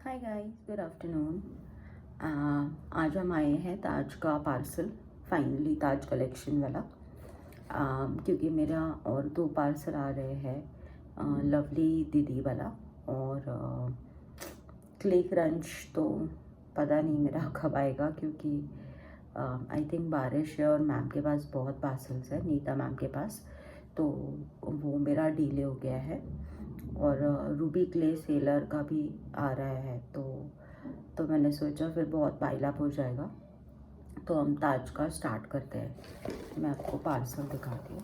Hi guys, good afternoon. आज हम आए हैं ताज का पार्सल, फाइनली ताज कलेक्शन वाला। क्योंकि मेरा और 2 पार्सल आ रहे हैं, लवली दीदी वाला और क्ले क्रंच। तो पता नहीं मेरा कब आएगा, क्योंकि आई थिंक बारिश है और मैम के पास बहुत पार्सल्स है, नीता मैम के पास, तो वो मेरा डिले हो गया है। और रूबी क्ले सेलर का भी आ रहा है, तो मैंने सोचा फिर बहुत पाइल-अप हो जाएगा, तो हम ताज का स्टार्ट करते हैं। मैं आपको पार्सल दिखाती हूँ,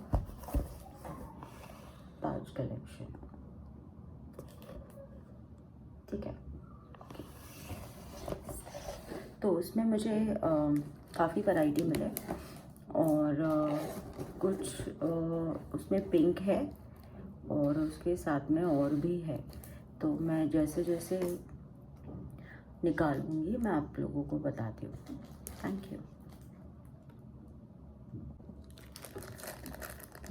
ताज कलेक्शन, ठीक है। तो उसमें मुझे काफ़ी वैरायटी मिले और कुछ उसमें पिंक है और उसके साथ में और भी है। तो मैं जैसे जैसे निकालूंगी मैं आप लोगों को बताती हूँ। Thank you.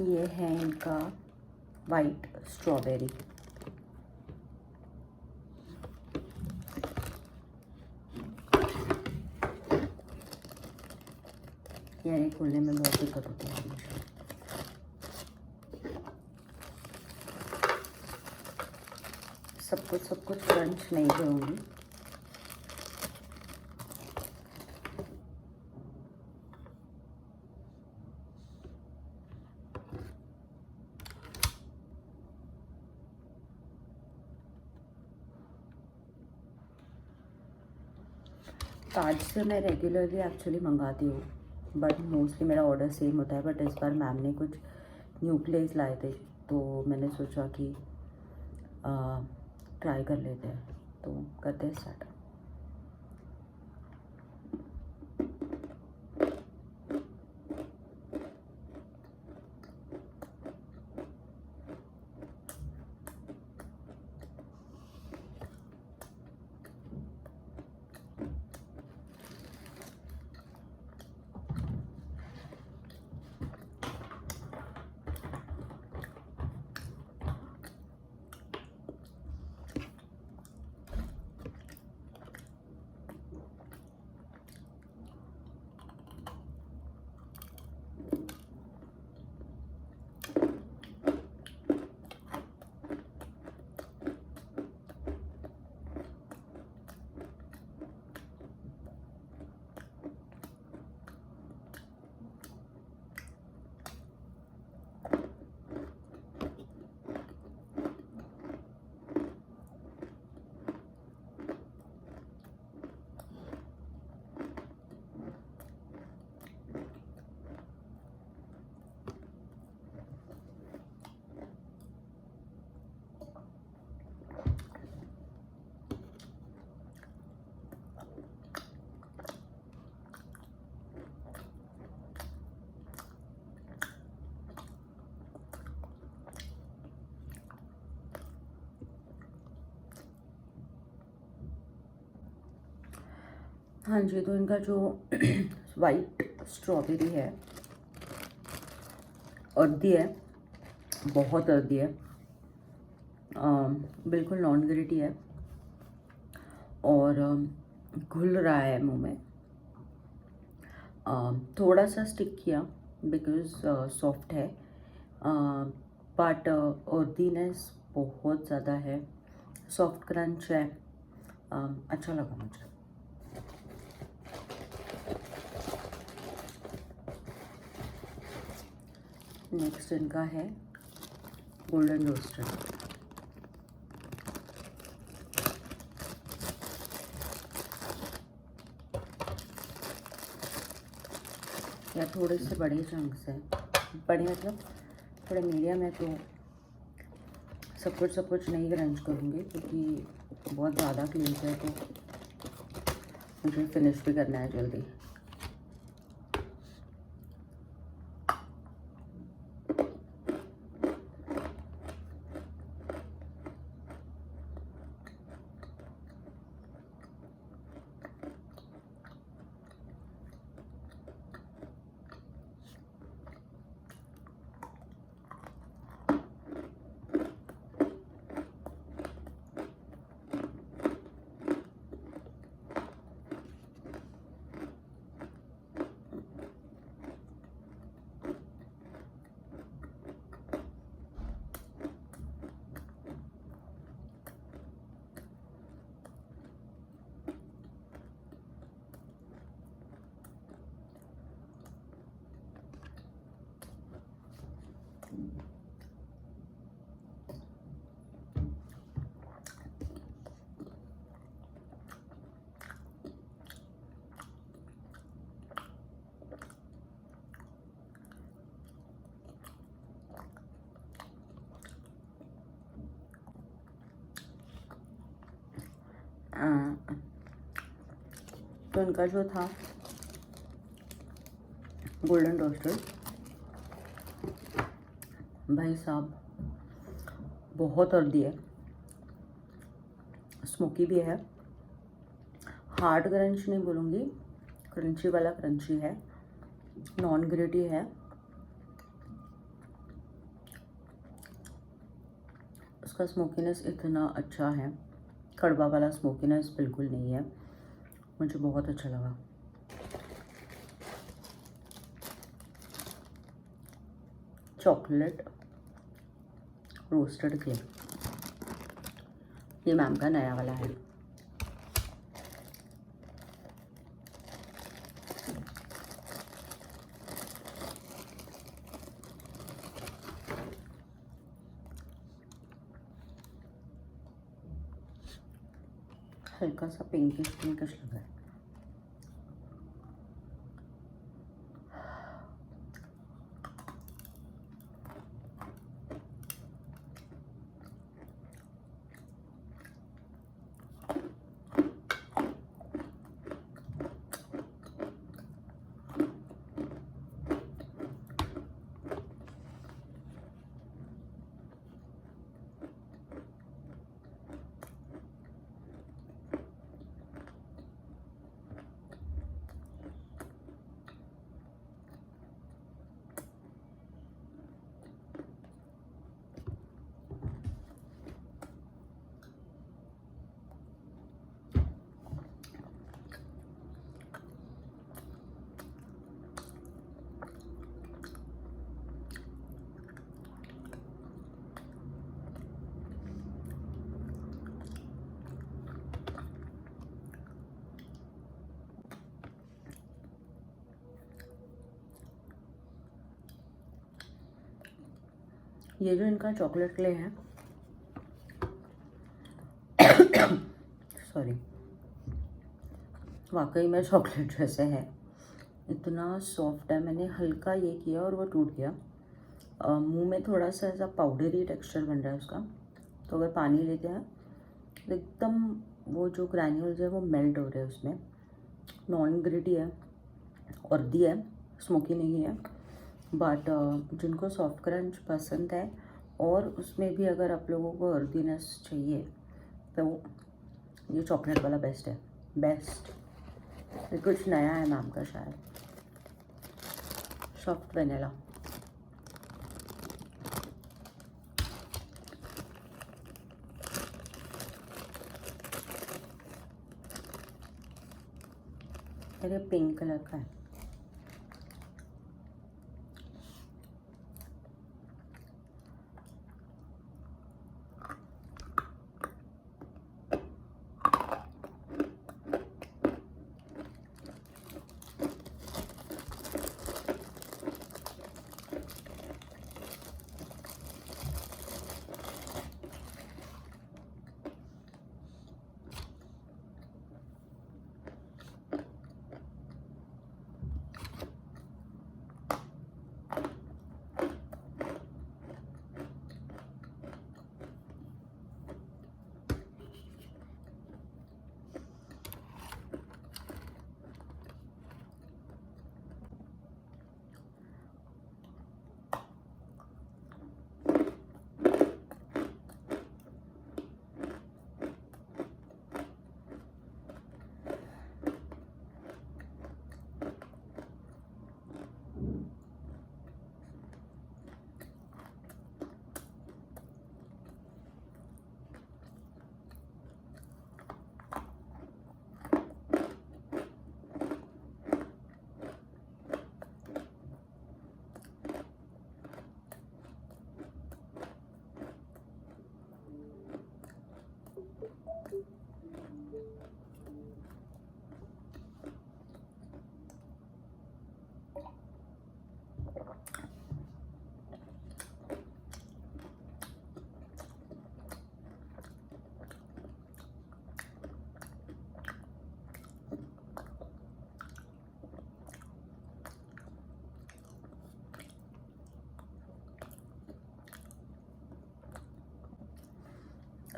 ये है इनका वाइट स्ट्रॉबेरी। यार खोलने में बहुत दिक्कत होती है हमेशा। सब कुछ क्रंच नहीं करूँगी। ताज से मैं रेगुलरली एक्चुअली मंगाती हूँ, बट मोस्टली मेरा ऑर्डर सेम होता है। बट इस बार मैम ने कुछ न्यू क्लेज लाए थे, तो मैंने सोचा कि ट्राई कर लेते हैं, तो करते हैं स्टार्ट। हाँ जी, तो इनका जो वाइट स्ट्रॉबेरी है, अर्दी है, बहुत अर्दी है, बिल्कुल नॉन ग्रिटी है और घुल रहा है मुंह में। थोड़ा सा स्टिक किया बिकॉज सॉफ्ट है, बट अर्दीनेस बहुत ज़्यादा है, सॉफ्ट क्रंच है, अच्छा लगा मुझे। नेक्स्ट इनका है गोल्डन रोस्टर। या थोड़े से बड़े चंक्स हैं, बड़े मतलब थोड़े मीडियम है, तो सब कुछ नहीं क्रंच करूँगी क्योंकि बहुत ज़्यादा क्लीन है, तो मुझे फिनिश भी करना है जल्दी। तो इनका जो था गोल्डन रोस्टेड, भाई साहब बहुत अर्दी है, स्मोकी भी है, हार्ड क्रंच नहीं बोलूँगी, क्रंची वाला क्रंची है, नॉन ग्रेटी है। उसका स्मोकीनेस इतना अच्छा है, कड़वा वाला स्मोकीनेस बिल्कुल नहीं है, मुझे बहुत अच्छा लगा। चॉकलेट रोस्टेड केक, ये मैम का नया वाला है। हल्का सा पिंकिश पिंकिश लग रहा है। ये जो इनका चॉकलेट क्ले है, सॉरी, वाकई में चॉकलेट जैसे है, इतना सॉफ्ट है। मैंने हल्का ये किया और वो टूट गया। मुंह में थोड़ा सा ऐसा पाउडरी टेक्सचर बन रहा है उसका, तो अगर पानी लेते हैं तो एकदम वो जो ग्रैन्यूल्स है वो मेल्ट हो रहे हैं उसमें। नॉन ग्रिटी है, अर्दी है, स्मोकी नहीं है, बट जिनको सॉफ्ट क्रंच पसंद है और उसमें भी अगर आप लोगों को अर्दीनेस चाहिए तो ये चॉकलेट वाला बेस्ट है, बेस्ट। ये कुछ नया है मैम का शायद, सॉफ्ट वेनिला। अरे पिंक कलर का है।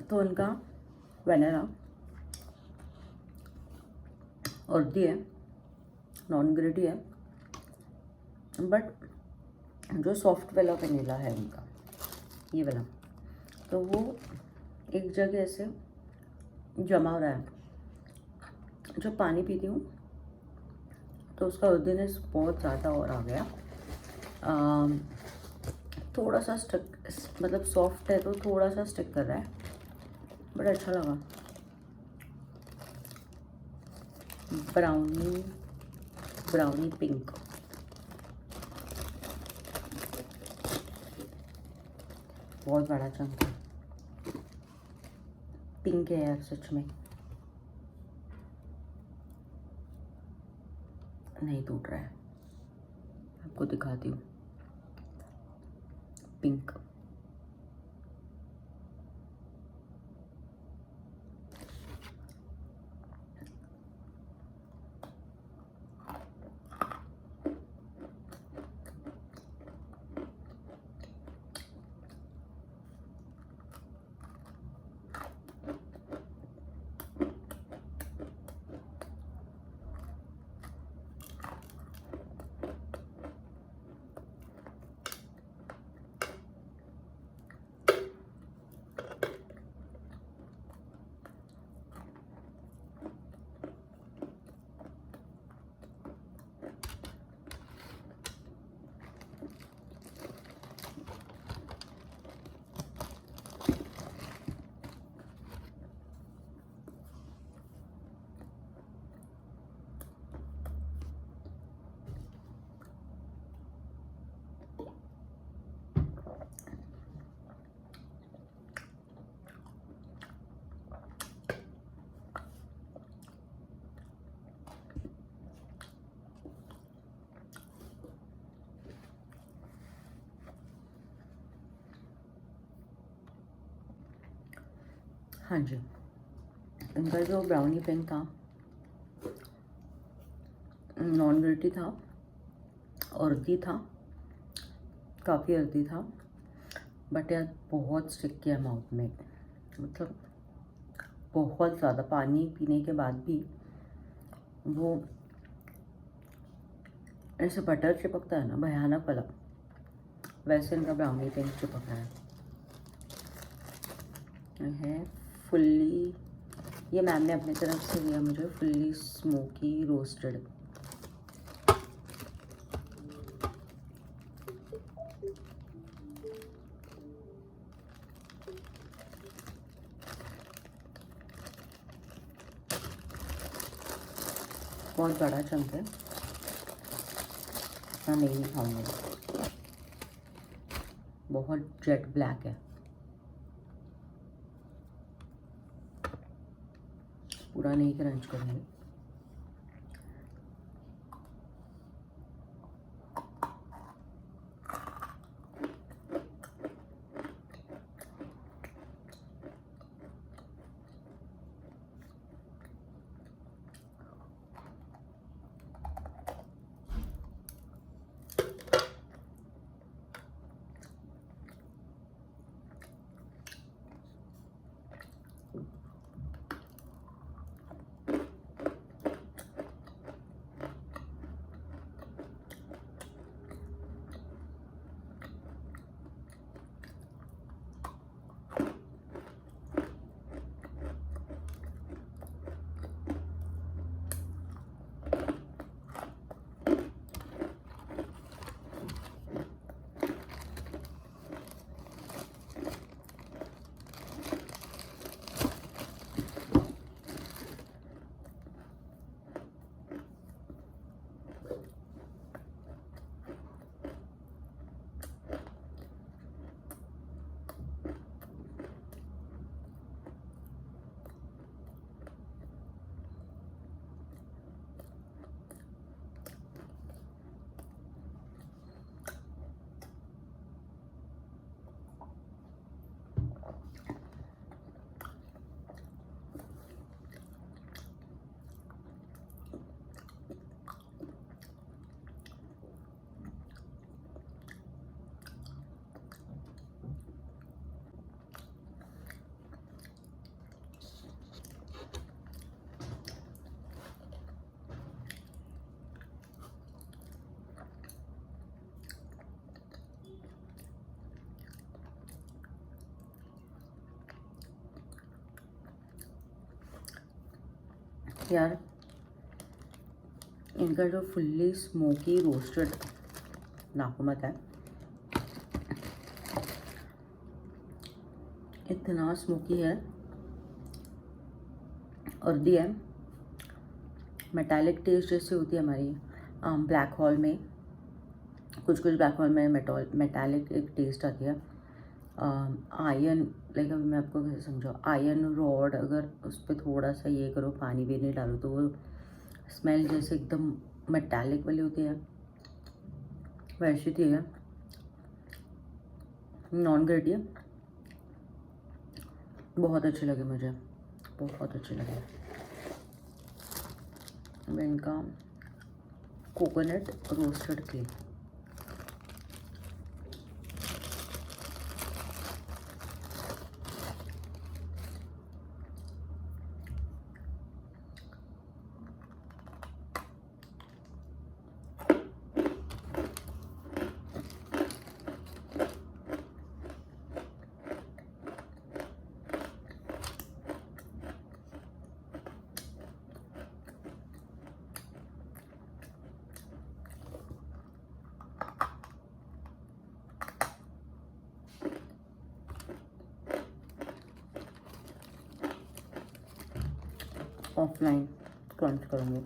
तो उनका वैनिला और दी है, नॉन ग्रिडी है, बट जो सॉफ्ट वाला वनीला है उनका, ये वाला, तो वो एक जगह ऐसे जमा हो रहा है। जब पानी पीती हूँ तो उसका अर्दीनेस बहुत ज़्यादा और आ गया। थोड़ा सा स्टिक, मतलब सॉफ्ट है तो थोड़ा सा स्टिक कर रहा है, बड़ा अच्छा लगा। ब्राउनी ब्राउनी पिंक, बहुत बड़ा चंक है, पिंक है यार सच में, नहीं टूट रहा है, आपको दिखाती हूँ। पिंक, हाँ जी। इनका जो ब्राउनी पिंक था, नॉन ग्रिटी था, अर्दी था, काफ़ी अर्दी था, बट यार बहुत स्टिक किया माउथ में, मतलब बहुत ज़्यादा। पानी पीने के बाद भी वो ऐसे बटर चिपकता है ना, भयानक वाला, वैसे इनका ब्राउनी पिंक चिपक रहा है फुल्ली। ये मैम ने अपनी तरफ से दिया मुझे, फुल्ली स्मोकी रोस्टेड। बहुत बड़ा चंक है, इतना नहीं खाऊंगा, बहुत जेट ब्लैक है, पूरा नहीं क्रंच करेंगे। यार इनका जो फुल्ली स्मोकी रोस्टेड नाकुमत है, इतना स्मोकी है, अर्दी है, मेटालिक टेस्ट जैसे होती है हमारी ब्लैक हॉल में, कुछ ब्लैक हॉल में मेटालिक एक टेस्ट आती है। आयरन, लाइक अभी मैं आपको कैसे समझाऊँ, आयरन रॉड अगर उस पर थोड़ा सा ये करो, पानी भी नहीं डालो, तो वो स्मेल जैसे एकदम मेटालिक वाली होती है, वैसी थी है। नॉन ग्रेटी है, बहुत अच्छे लगे मुझे, बहुत अच्छे लगे। मैं इनका coconut roasted cake, offline crunch करूँगी।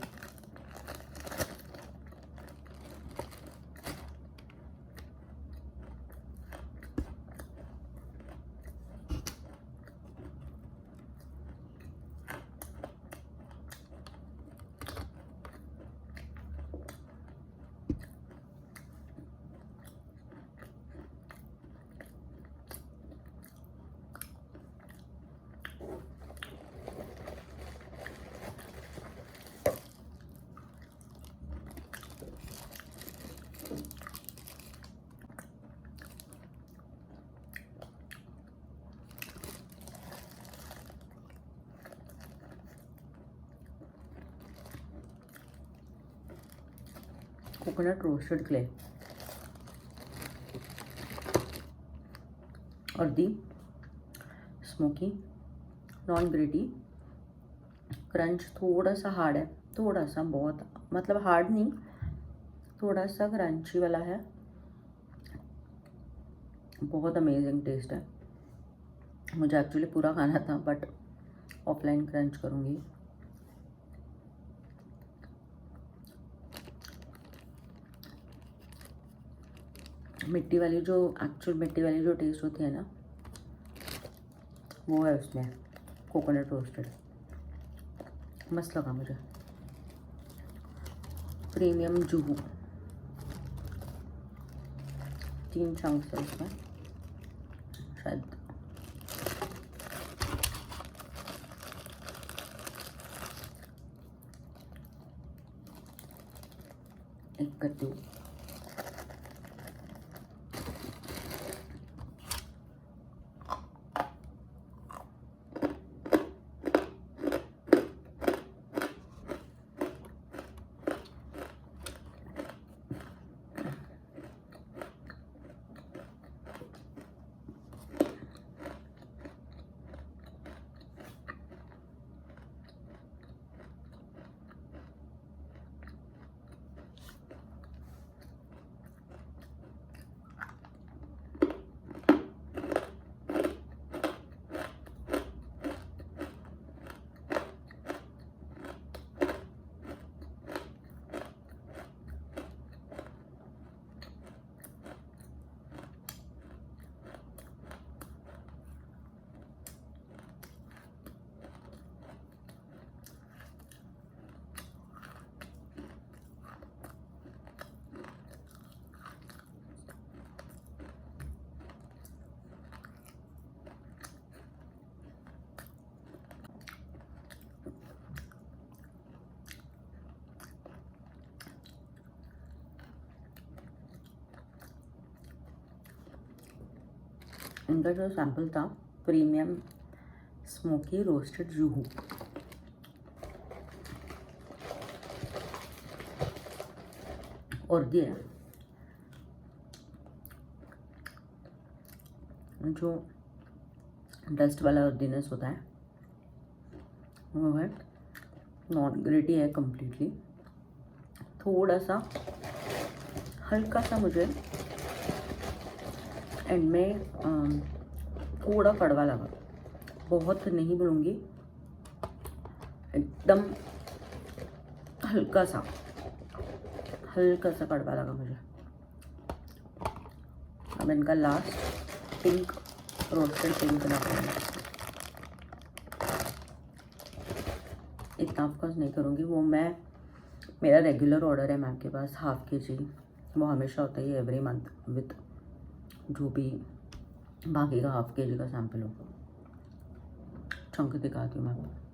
कोकोनट रोस्टेड क्ले और दी स्मोकी नॉन ग्रेटी क्रंच, थोड़ा सा हार्ड है, थोड़ा सा, बहुत मतलब हार्ड नहीं, थोड़ा सा क्रंची वाला है, बहुत अमेजिंग टेस्ट है। मुझे एक्चुअली पूरा खाना था बट ऑफलाइन क्रंच करूँगी। मिट्टी वाली जो एक्चुअल मिट्टी वाली जो टेस्ट होती है ना, वो है उसमें कोकोनट रोस्टेड, मस्त लगा मुझे। प्रीमियम जूहू, 3 चंक्स है उसमें शायद। एक कद्दू, इनका जो सैंपल था प्रीमियम स्मोकी रोस्टेड जूहू, और ये जो डस्ट वाला अर्दीनेस होता है वो है नॉन ग्रेटी है कम्प्लीटली। थोड़ा सा हल्का सा मुझे एंड में थोड़ा कड़वा लगा, बहुत नहीं बोलूँगी, एकदम हल्का सा कड़वा लगा मुझे। अब इनका लास्ट पिंक, रोस्टेड पिंक लगाऊंगी। इतना ऑफकोर्स नहीं करूँगी, वो मेरा रेगुलर ऑर्डर है मैम के पास, ½ kg वो हमेशा होता ही एवरी मंथ विथ जो भी बाकी का ½ kg का सैंपल हो। चंक दिखाती हूँ मैं आपको।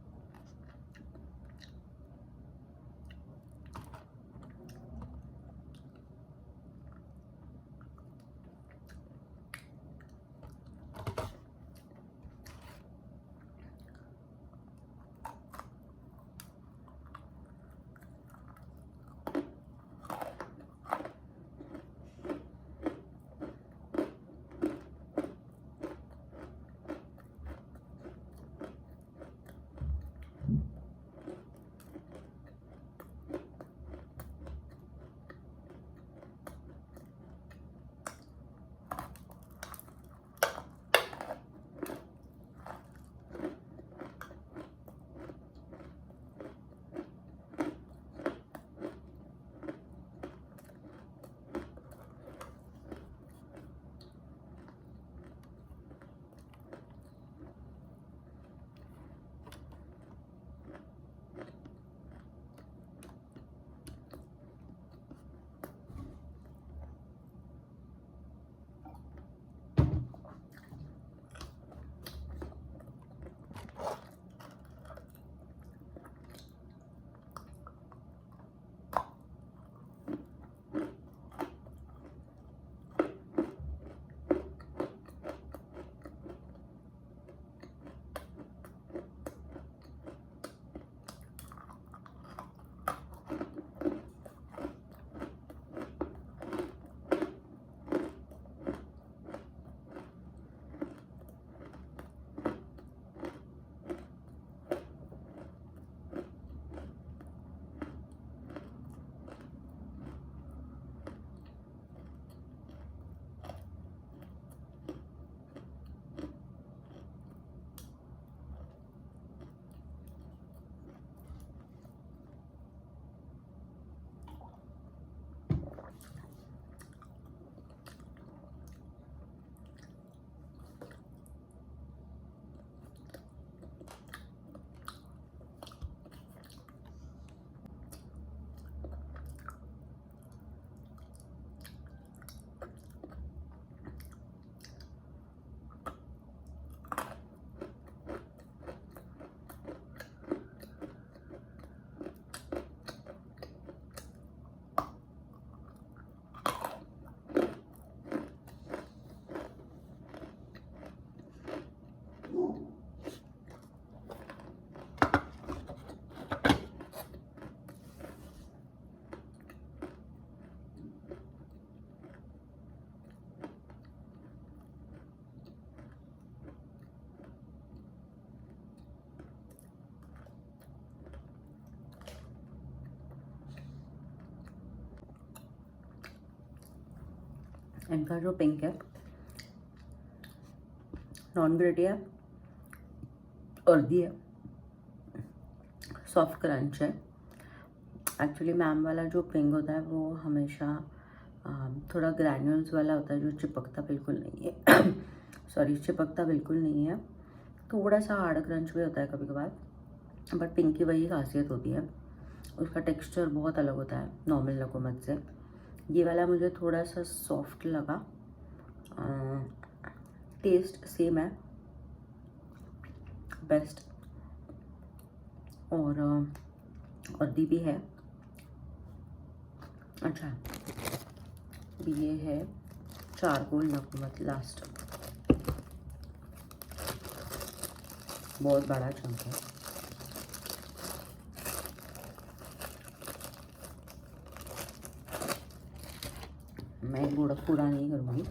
इनका जो पिंक है नॉन ग्रेटी है, अर्दी है, सॉफ्ट क्रंच है। एक्चुअली मैम वाला जो पिंक होता है वो हमेशा थोड़ा ग्रैन्यूल्स वाला होता है, जो चिपकता बिल्कुल नहीं है सॉरी, चिपकता बिल्कुल नहीं है। थोड़ा सा हार्ड क्रंच भी होता है कभी कभार, बट पिंक की वही खासियत होती है, उसका टेक्सचर बहुत अलग होता है नॉर्मल लकोमत से। ये वाला मुझे थोड़ा सा सॉफ्ट लगा, टेस्ट सेम है, बेस्ट, और अर्दी भी है। अच्छा, ये है चारकोल लकोमत लास्ट, बहुत बड़ा चंक है। मैं पूरा नहीं करूँगी,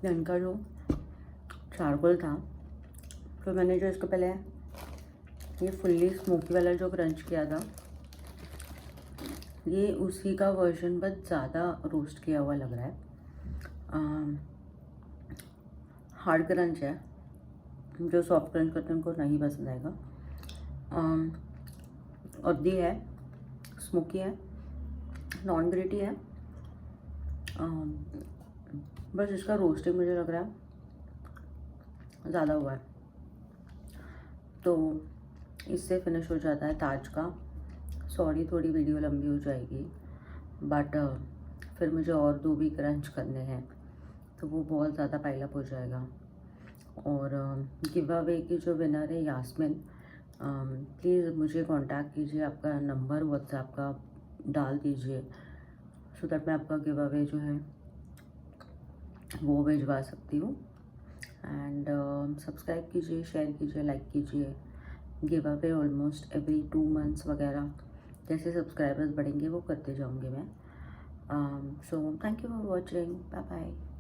इनका जो चारकोल था, तो मैंने जो इसको पहले ये फुल्ली स्मोकी वाला जो क्रंच किया था, ये उसी का वर्जन बट ज़्यादा रोस्ट किया हुआ लग रहा है। हार्ड क्रंच है, जो सॉफ्ट क्रंच करते हैं उनको नहीं पसंद आएगा। ऑयली है, स्मोकी है, नॉन ग्रेटी है। बस इसका रोस्टिंग मुझे लग रहा है ज़्यादा हुआ है, तो इससे फिनिश हो जाता है ताज का। सॉरी थोड़ी वीडियो लंबी हो जाएगी, बट फिर मुझे और 2 भी क्रंच करने हैं, तो वो बहुत ज़्यादा पाइलअप हो जाएगा। और गिव अवे की जो विनर है यास्मिन, प्लीज़ मुझे कांटेक्ट कीजिए, आपका नंबर व्हाट्सएप का डाल दीजिए, सो दैट मैं आपका गिव अवे जो है वो भिजवा सकती हूँ। एंड सब्सक्राइब कीजिए, शेयर कीजिए, लाइक कीजिए। Giveaway almost every 2 months वगैरह, जैसे सब्सक्राइबर्स बढ़ेंगे वो करते जाऊँगी मैं। So thank you for watching, bye bye.